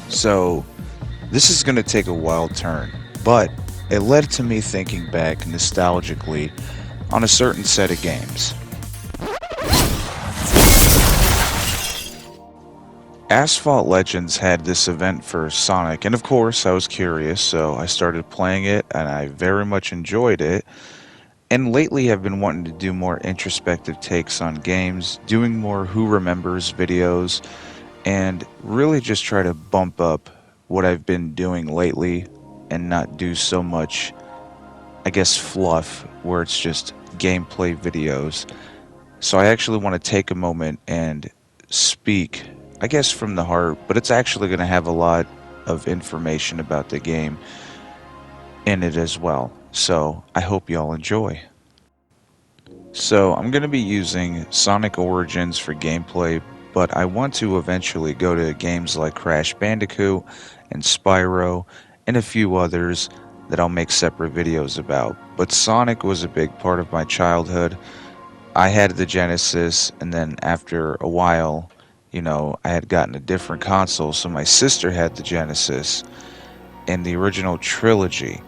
So, this is going to take a wild turn, but it led to me thinking back nostalgically on a certain set of games. Asphalt Legends had this event for Sonic, and of course, I was curious, so I started playing it, and I very much enjoyed it. And lately, I've been wanting to do more introspective takes on games, doing more Who Remembers videos, and really just try to bump up what I've been doing lately and not do so much, I guess, fluff where it's just gameplay videos. So I actually want to take a moment and speak, I guess, from the heart, but it's actually going to have a lot of information about the game in it as well. So I hope y'all enjoy. So I'm going to be using Sonic Origins for gameplay, but I want to eventually go to games like Crash Bandicoot and Spyro and a few others that I'll make separate videos about. But Sonic was a big part of my childhood. I had the Genesis, and then after a while, I had gotten a different console, so my sister had the Genesis and the original trilogy.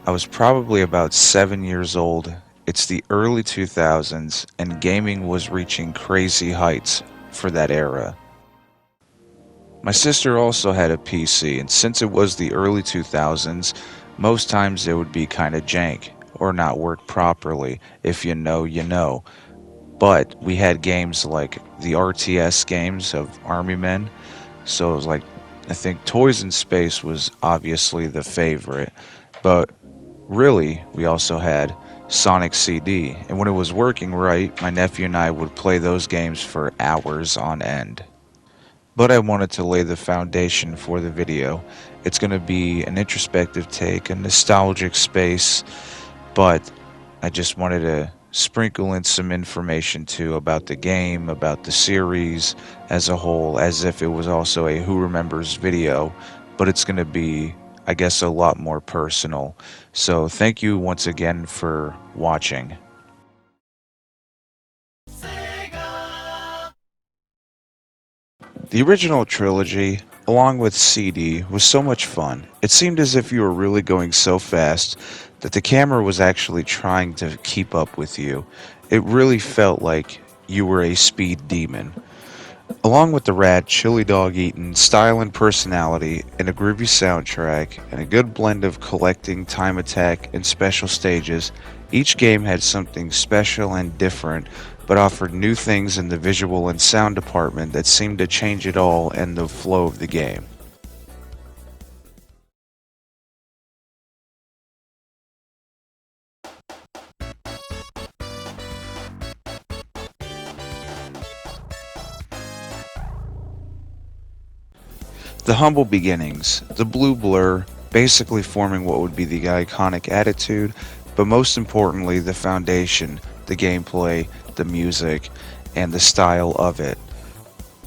I was probably about 7 years old. It's the early 2000s, and gaming was reaching crazy heights for that era. My sister also had a PC, and since it was the early 2000s, most times it would be kinda jank or not work properly. If you know, you know. But we had games like the RTS games of Army Men, so it was like, I think Toys in Space was obviously the favorite, but really, we also had Sonic CD, and when it was working right, my nephew and I would play those games for hours on end. But I wanted to lay the foundation for the video. It's going to be an introspective take, a nostalgic space, but I just wanted to sprinkle in some information too about the game, about the series as a whole, as if it was also a Who Remembers video, but it's going to be, I guess, a lot more personal. So thank you once again for watching. The original trilogy, along with CD, was so much fun. It seemed as if you were really going so fast that the camera was actually trying to keep up with you. It really felt like you were a speed demon. Along with the rad chili dog eating style and personality, and a groovy soundtrack, and a good blend of collecting, time attack, and special stages, each game had something special and different, but offered new things in the visual and sound department that seemed to change it all and the flow of the game. The humble beginnings, the blue blur, basically forming what would be the iconic attitude, but most importantly the foundation, the gameplay, the music, and the style of it.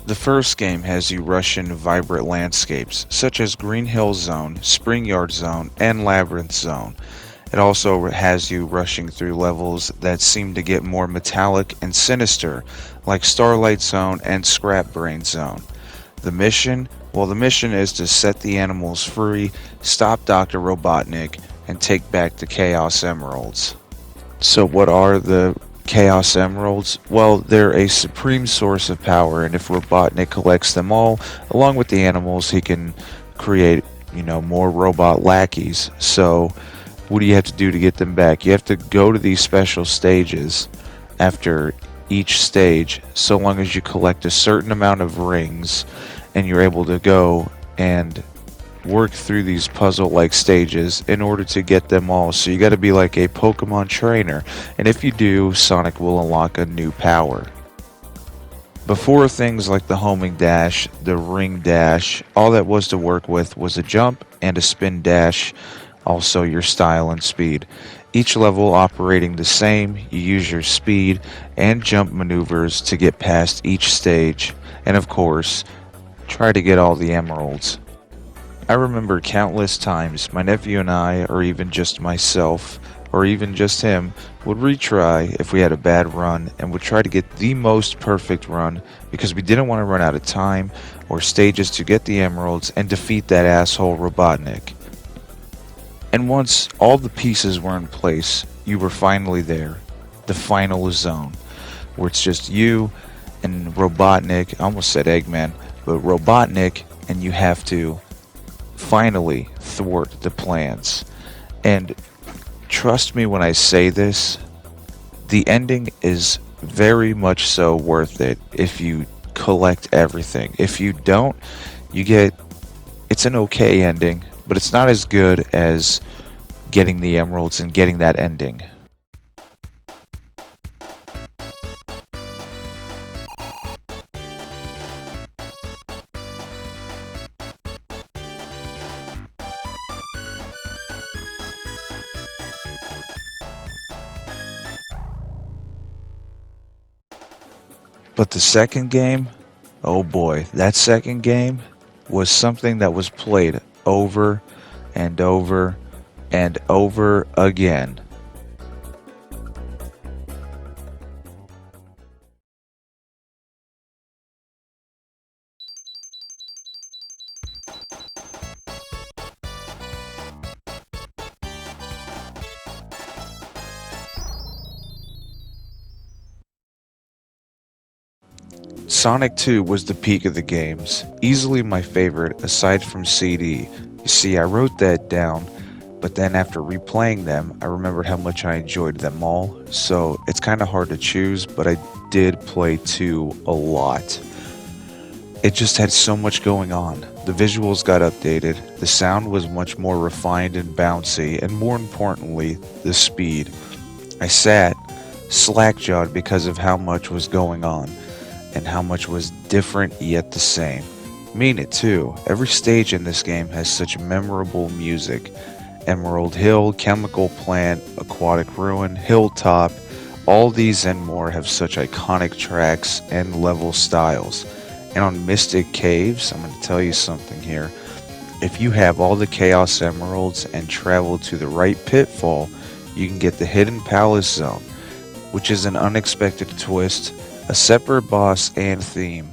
The first game has you rush in vibrant landscapes, such as Green Hill Zone, Spring Yard Zone, and Labyrinth Zone. It also has you rushing through levels that seem to get more metallic and sinister, like Starlight Zone and Scrap Brain Zone. The mission? Well, the mission is to set the animals free, stop Dr. Robotnik, and take back the Chaos Emeralds. So what are the Chaos Emeralds? Well, they're a supreme source of power, and if Robotnik collects them all, along with the animals, he can create, more robot lackeys. So what do you have to do to get them back? You have to go to these special stages after each stage, so long as you collect a certain amount of rings, and you're able to go and work through these puzzle-like stages in order to get them all. So you got to be like a Pokemon trainer, and if you do, Sonic will unlock a new power. Before things like the homing dash, the ring dash, all that was to work with was a jump and a spin dash, also your style and speed. Each level operating the same, you use your speed and jump maneuvers to get past each stage, and of course, try to get all the emeralds. I remember countless times my nephew and I, or even just myself, or even just him, would retry if we had a bad run and would try to get the most perfect run because we didn't want to run out of time or stages to get the emeralds and defeat that asshole Robotnik. And once all the pieces were in place, you were finally there. The final zone, where it's just you and Robotnik, I almost said Eggman, but Robotnik, and you have to finally thwart the plans. And trust me when I say this, the ending is very much so worth it if you collect everything. If you don't, you get it's an okay ending, but it's not as good as getting the emeralds and getting that ending. But the second game, oh boy, that second game was something that was played over and over and over again. Sonic 2 was the peak of the games, easily my favorite aside from CD. You see, I wrote that down, but then after replaying them, I remembered how much I enjoyed them all, so it's kind of hard to choose, but I did play 2 a lot. It just had so much going on. The visuals got updated, the sound was much more refined and bouncy, and more importantly, the speed. I sat, slack-jawed because of how much was going on, and how much was different yet the same. Mean it too, every stage in this game has such memorable music. Emerald Hill, Chemical Plant, Aquatic Ruin, Hilltop, all these and more have such iconic tracks and level styles. And on Mystic Caves, I'm going to tell you something here. If you have all the Chaos Emeralds and travel to the right pitfall, you can get the Hidden Palace Zone, which is an unexpected twist, a separate boss and theme.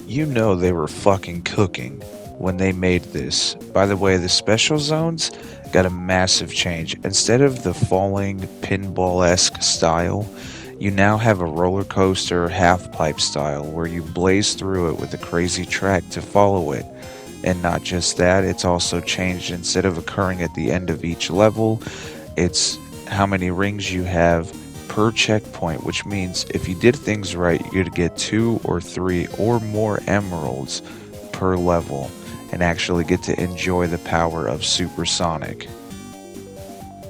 You know they were fucking cooking when they made this. By the way, the special zones got a massive change. Instead of the falling pinball-esque style, you now have a roller coaster half-pipe style where you blaze through it with a crazy track to follow it. And not just that, it's also changed. Instead of occurring at the end of each level, it's how many rings you have per checkpoint, which means if you did things right, you'd get 2 or 3 or more emeralds per level and actually get to enjoy the power of Super Sonic.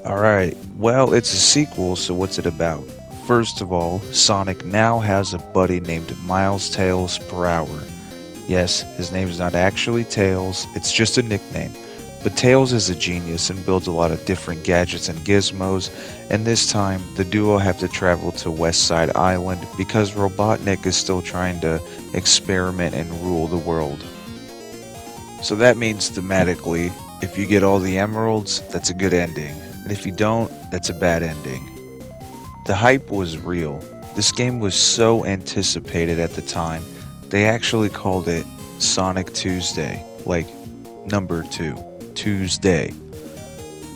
Alright, well, it's a sequel, so what's it about? First of all, Sonic now has a buddy named Miles Tails per hour. Yes, his name is not actually Tails, it's just a nickname. But Tails is a genius and builds a lot of different gadgets and gizmos, and this time the duo have to travel to West Side Island because Robotnik is still trying to experiment and rule the world. So that means thematically, if you get all the emeralds, that's a good ending, and if you don't, that's a bad ending. The hype was real. This game was so anticipated at the time, they actually called it Sonic Tuesday, like number 2. Tuesday.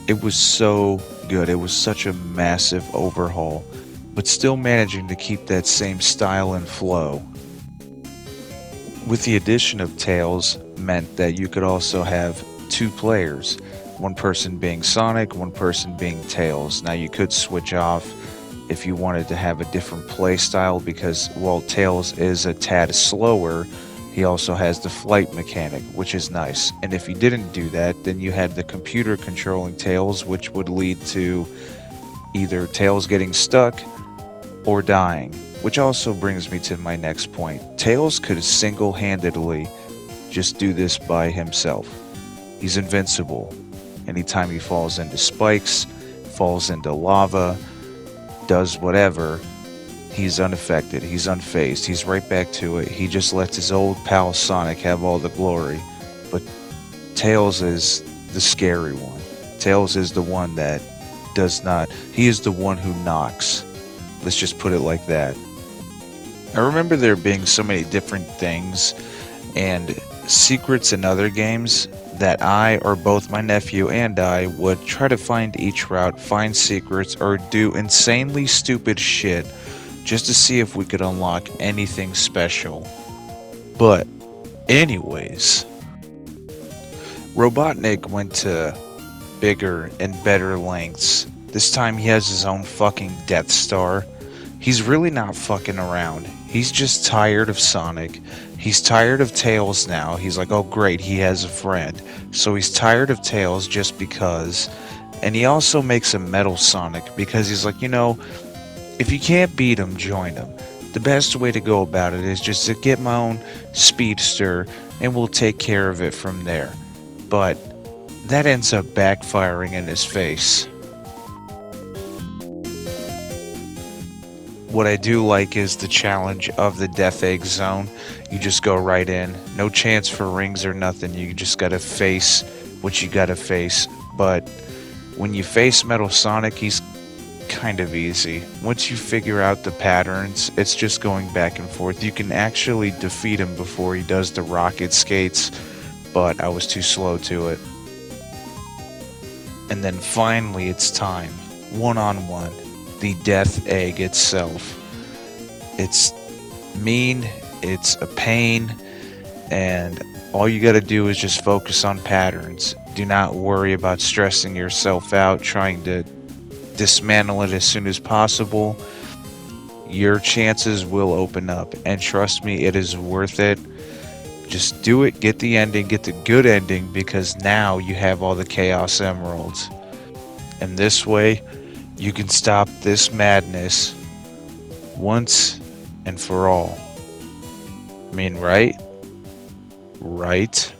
It was so good. It was such a massive overhaul, but still managing to keep that same style and flow. With the addition of Tails meant that you could also have 2 players, one person being Sonic, one person being Tails. Now you could switch off if you wanted to have a different play style because while Tails is a tad slower, he also has the flight mechanic, which is nice. And if you didn't do that, then you had the computer controlling Tails, which would lead to either Tails getting stuck or dying. Which also brings me to my next point. Tails could single-handedly just do this by himself. He's invincible. Anytime he falls into spikes, falls into lava, does whatever, he's unaffected, he's unfazed, he's right back to it. He just lets his old pal Sonic have all the glory. But Tails is the scary one. Tails is the one that does not, he is the one who knocks. Let's just put it like that. I remember there being so many different things and secrets in other games that I or both my nephew and I would try to find each route, find secrets, or do insanely stupid shit just to see if we could unlock anything special. But, anyways, Robotnik went to bigger and better lengths. This time he has his own fucking Death Star. He's really not fucking around. He's just tired of Sonic. He's tired of Tails now. He's like, oh great, he has a friend. So he's tired of Tails just because. And he also makes a Metal Sonic because he's like, if you can't beat him, join him. The best way to go about it is just to get my own speedster and we'll take care of it from there. But that ends up backfiring in his face. What I do like is the challenge of the Death Egg Zone. You just go right in. No chance for rings or nothing. You just gotta face what you gotta face. But when you face Metal Sonic, he's kind of easy. Once you figure out the patterns, it's just going back and forth. You can actually defeat him before he does the rocket skates, but I was too slow to it. And then finally it's time. One-on-one. The Death Egg itself. It's mean, it's a pain, and all you gotta do is just focus on patterns. Do not worry about stressing yourself out, trying to dismantle it as soon as possible. Your chances will open up, and trust me, it is worth it. Just do it, get the ending, get the good ending, because now you have all the Chaos Emeralds. And this way, you can stop this madness once and for all. I mean, right? Right?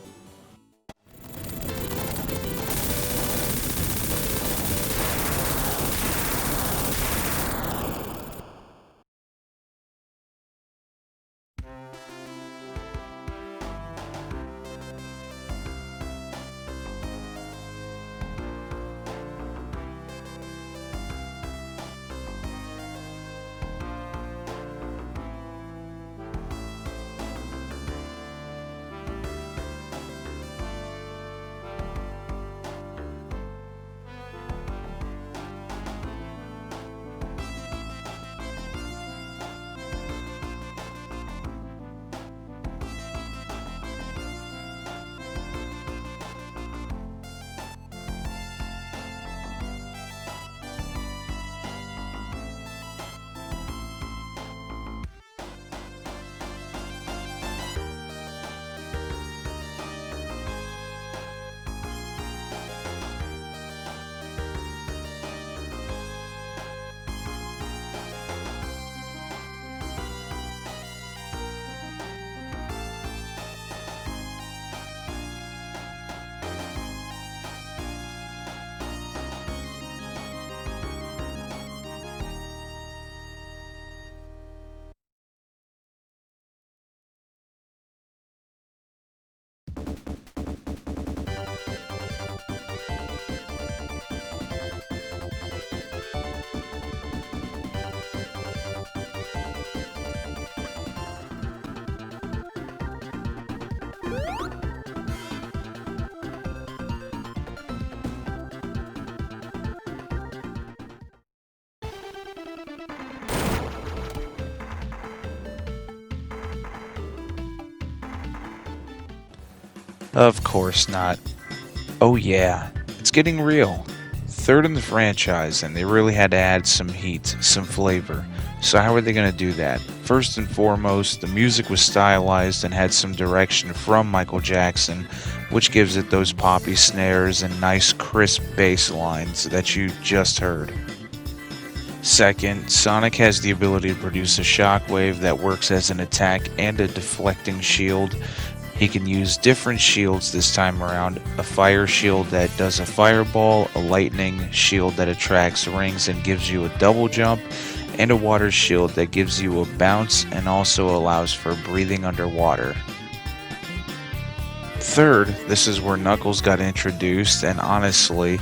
Of course not. Oh yeah, it's getting real. Third in the franchise, and they really had to add some heat, some flavor. So how are they going to do that? First and foremost, the music was stylized and had some direction from Michael Jackson, which gives it those poppy snares and nice crisp bass lines that you just heard. Second, Sonic has the ability to produce a shockwave that works as an attack and a deflecting shield. He can use different shields this time around, a fire shield that does a fireball, a lightning shield that attracts rings and gives you a double jump, and a water shield that gives you a bounce and also allows for breathing underwater. Third, this is where Knuckles got introduced, and honestly,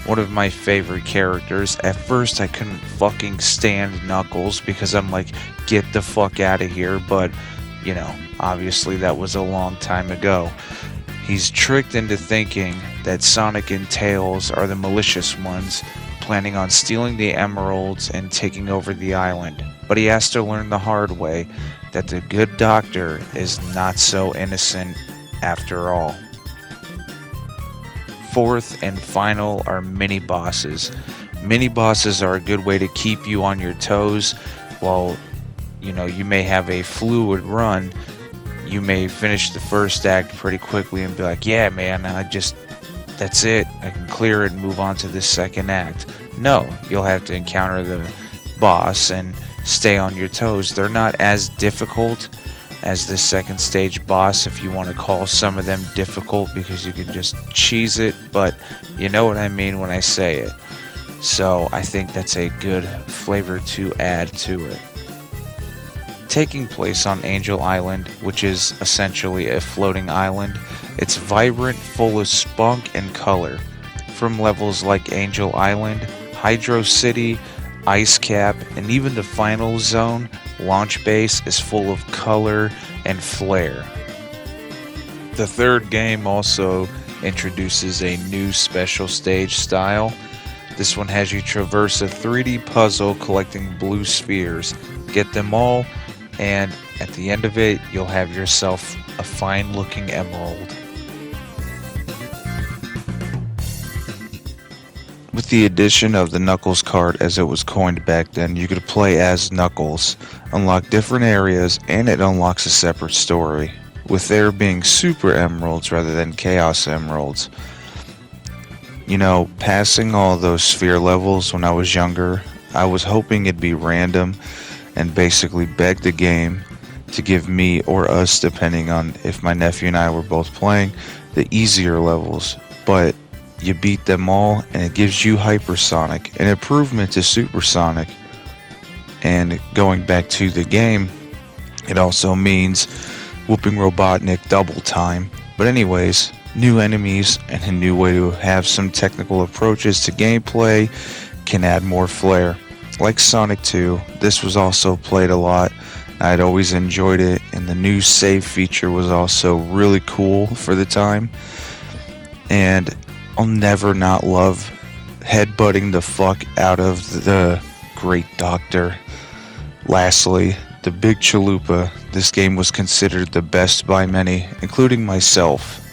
one of my favorite characters. At first, I couldn't fucking stand Knuckles because I'm like, get the fuck out of here, but, obviously that was a long time ago. He's tricked into thinking that Sonic and Tails are the malicious ones, planning on stealing the emeralds and taking over the island. But he has to learn the hard way that the good doctor is not so innocent after all. Fourth and final are mini bosses. Mini bosses are a good way to keep you on your toes while you may have a fluid run. You may finish the first act pretty quickly and be like, yeah man, that's it, I can clear it and move on to the second act. No, you'll have to encounter the boss and stay on your toes. They're not as difficult as the second stage boss, if you want to call some of them difficult, because you can just cheese it, but you know what I mean when I say it. So I think that's a good flavor to add to it. Taking place on Angel Island, which is essentially a floating island, it's vibrant, full of spunk and color. From levels like Angel Island, Hydro City, Ice Cap, and even the final zone, Launch Base, is full of color and flair. The third game also introduces a new special stage style. This one has you traverse a 3D puzzle collecting blue spheres. Get them all, and at the end of it, you'll have yourself a fine looking emerald. With the addition of the Knuckles card, as it was coined back then, you could play as Knuckles, unlock different areas, and it unlocks a separate story, with there being Super Emeralds rather than Chaos Emeralds. Passing all those sphere levels when I was younger, I was hoping it'd be random and basically beg the game to give me or us, depending on if my nephew and I were both playing, the easier levels, but you beat them all, and it gives you Hypersonic, an improvement to Supersonic. And going back to the game, it also means whooping Robotnik double time. But anyways, new enemies and a new way to have some technical approaches to gameplay can add more flair. Like Sonic 2, this was also played a lot. I'd always enjoyed it, and the new save feature was also really cool for the time. And I'll never not love headbutting the fuck out of the Great Doctor. Lastly, the Big Chalupa. This game was considered the best by many, including myself.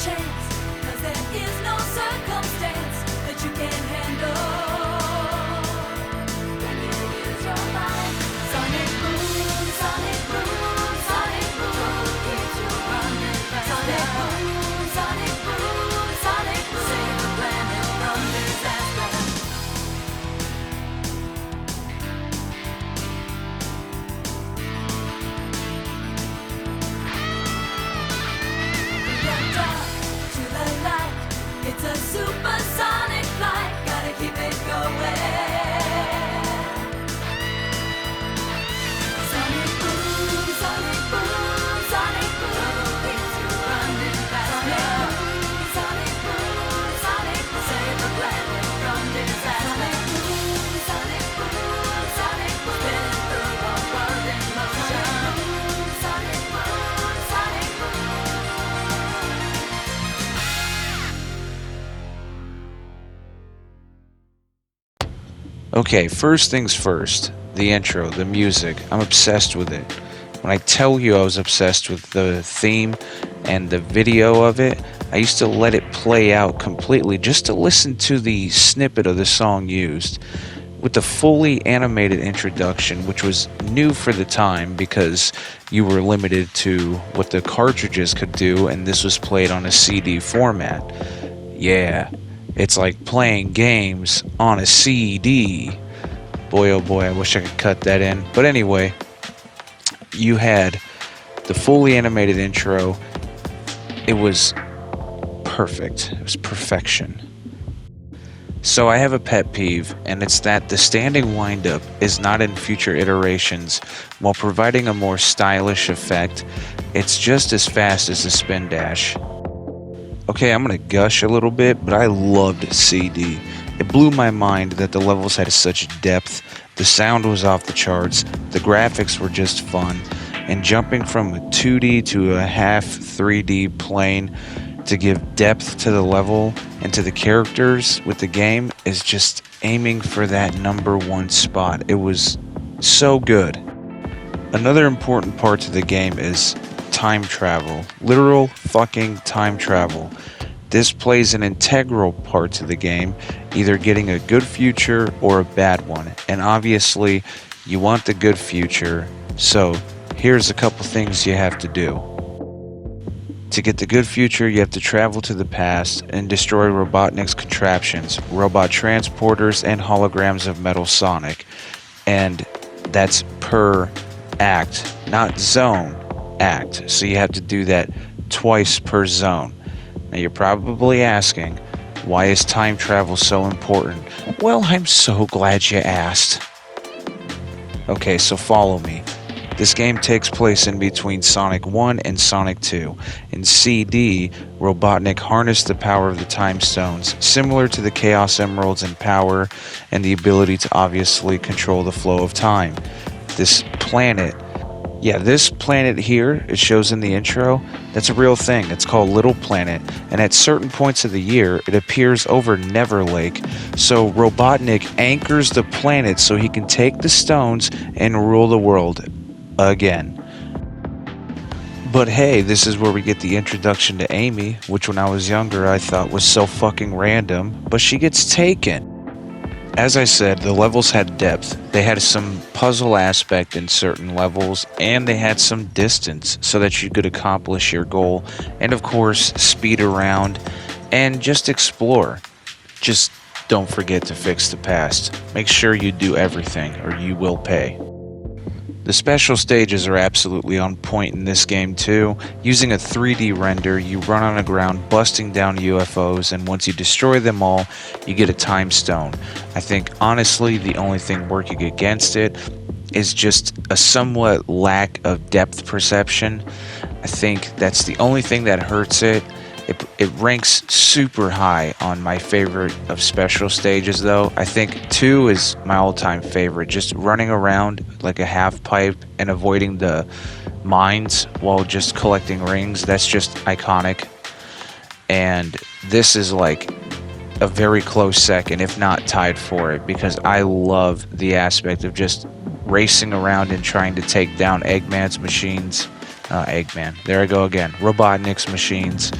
chance, 'cause there is no circumstance that you can't handle when you use your mind. Sonic boom, sonic boom, sonic boom, keeps you running faster. Sonic boom, sonic boom, sonic boom, save the planet from disaster. To the light, it's a supersonic flight, gotta keep it going. Sonic boom, sonic boom, sonic boom, keeps you running faster. Sonic boom, sonic boom, save the planet from disaster. Sonic boom, sonic boom, spinning through the world in motion. Sonic boom, sonic boom. Okay, first things first, the intro, the music. I'm obsessed with it. When I tell you I was obsessed with the theme and the video of it, I used to let it play out completely just to listen to the snippet of the song used. With the fully animated introduction, which was new for the time because you were limited to what the cartridges could do, and this was played on a CD format. Yeah, it's like playing games on a CD. Boy, oh boy, I wish I could cut that in. But anyway, you had the fully animated intro. It was perfect. It was perfection. So I have a pet peeve, and it's that the standing windup is not in future iterations. While providing a more stylish effect, it's just as fast as the spin dash. Okay, I'm gonna gush a little bit, but I loved CD. It blew my mind that the levels had such depth, the sound was off the charts, the graphics were just fun, and jumping from a 2D to a half 3D plane to give depth to the level and to the characters with the game is just aiming for that #1 spot. It was so good. Another important part to the game is time travel. Literal fucking time travel. This plays an integral part to the game, either getting a good future or a bad one. And obviously, you want the good future, so here's a couple things you have to do. To get the good future, you have to travel to the past and destroy Robotnik's contraptions, robot transporters, and holograms of Metal Sonic. And that's per act, not zone act. So you have to do that twice per zone. Now you're probably asking, why is time travel so important? Well, I'm so glad you asked. Okay, so follow me. This game takes place in between Sonic 1 and Sonic 2. In CD, Robotnik harnessed the power of the Time Stones, similar to the Chaos Emeralds in power and the ability to obviously control the flow of time. This planet here, it shows in the intro, that's a real thing. It's called Little Planet, and at certain points of the year, it appears over Never Lake. So Robotnik anchors the planet so he can take the stones and rule the world again. But hey, this is where we get the introduction to Amy, which when I was younger I thought was so fucking random, but she gets taken. As I said, the levels had depth. They had some puzzle aspect in certain levels, and they had some distance so that you could accomplish your goal, and of course, speed around and just explore. Just don't forget to fix the past. Make sure you do everything, or you will pay. The special stages are absolutely on point in this game too. Using a 3D render, you run on the ground busting down UFOs, and once you destroy them all, you get a time stone. I think honestly the only thing working against it is just a somewhat lack of depth perception. I think that's the only thing that hurts it. It ranks super high on my favorite of special stages though. I think 2 is my all-time favorite. Just running around like a half pipe and avoiding the mines while just collecting rings, that's just iconic. And this is like a very close second, if not tied for it, because I love the aspect of just racing around and trying to take down Eggman's machines. Eggman, there I go again. Robotnik's machines.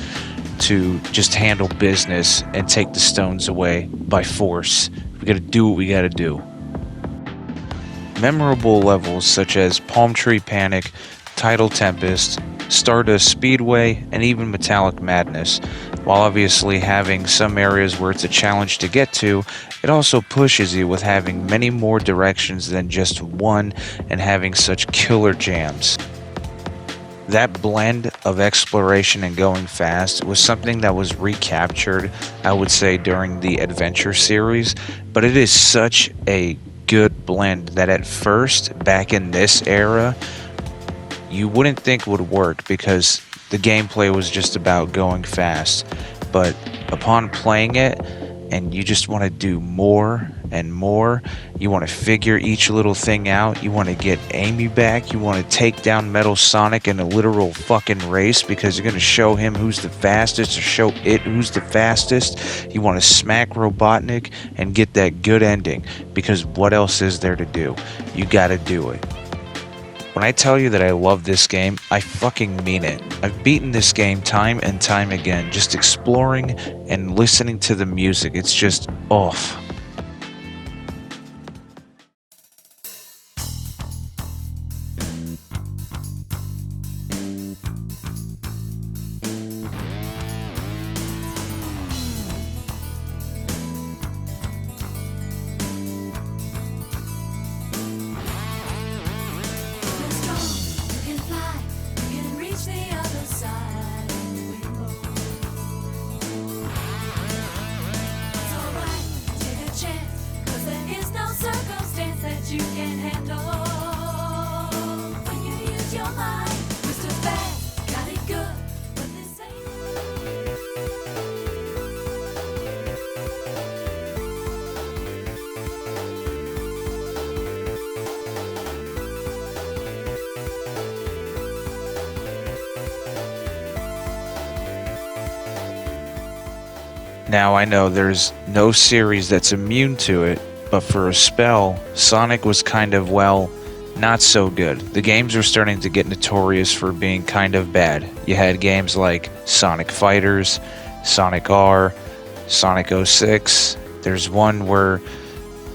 to just handle business and take the stones away by force. We gotta do what we gotta do. Memorable levels such as Palm Tree Panic, Tidal Tempest, Stardust Speedway, and even Metallic Madness. While obviously having some areas where it's a challenge to get to, it also pushes you with having many more directions than just one and having such killer jams. That blend of exploration and going fast was something that was recaptured, I would say, during the Adventure series, but it is such a good blend that at first, back in this era, you wouldn't think would work because the gameplay was just about going fast. But upon playing it, and you just want to do more and more, you want to figure each little thing out, you want to get Amy back, you want to take down Metal Sonic in a literal fucking race because you're going to show him who's the fastest or show it who's the fastest, you want to smack Robotnik and get that good ending because what else is there to do? You gotta do it. When I tell you that I love this game, I fucking mean it. I've beaten this game time and time again, just exploring and listening to the music. It's just off. You're strong, you can fly, you can reach the other side of the rainbow. It's alright, take a chance, 'cause there is no circumstance that you can handle. When you use your mind, Mr. Fast, got it good, but this ain't. Now I know there's no series that's immune to it, but for a spell, Sonic was kind of, well, not so good. The games were starting to get notorious for being kind of bad. You had games like Sonic Fighters, Sonic R, Sonic 06. There's one where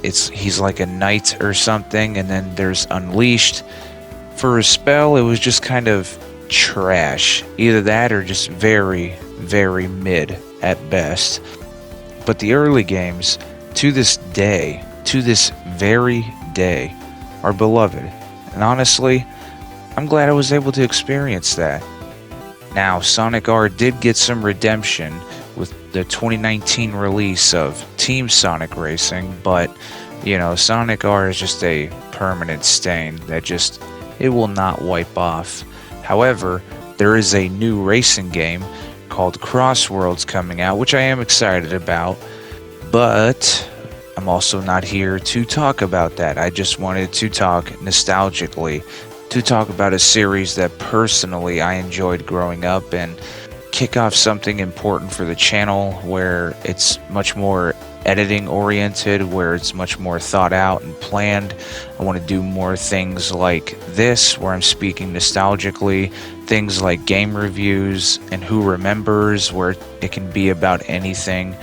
he's like a knight or something, and then there's Unleashed. For a spell, it was just kind of trash. Either that or just very, very mid at best. But the early games, to this day, to this very day, are beloved. And honestly, I'm glad I was able to experience that. Now, Sonic R did get some redemption with the 2019 release of Team Sonic Racing, but, you know, Sonic R is just a permanent stain that it will not wipe off. However, there is a new racing game called Crossworlds coming out, which I am excited about, but I'm also not here to talk about that. I just wanted to talk nostalgically, to talk about a series that personally I enjoyed growing up and kick off something important for the channel where it's much more editing oriented, where it's much more thought out and planned. I want to do more things like this where I'm speaking nostalgically, things like game reviews and Who Remembers, where it can be about anything.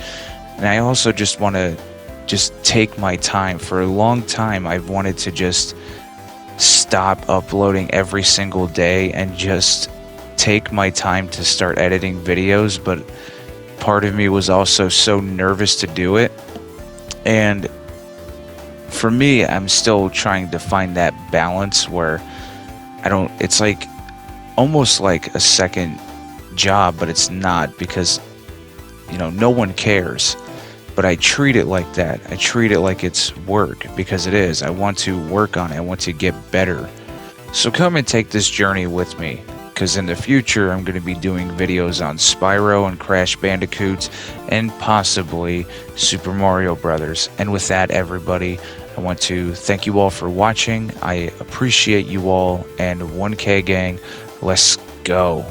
And I also just want to take my time. For a long time I've wanted to just stop uploading every single day and just take my time to start editing videos, but part of me was also so nervous to do it. And for me, I'm still trying to find that balance where it's like almost like a second job, but it's not, because, you know, no one cares. But I treat it like that. I treat it like it's work, because it is. I want to work on it. I want to get better. So come and take this journey with me, because in the future I'm going to be doing videos on Spyro and Crash Bandicoot and possibly Super Mario Brothers. And with that, everybody, I want to thank you all for watching. I appreciate you all, and 1K gang, let's go.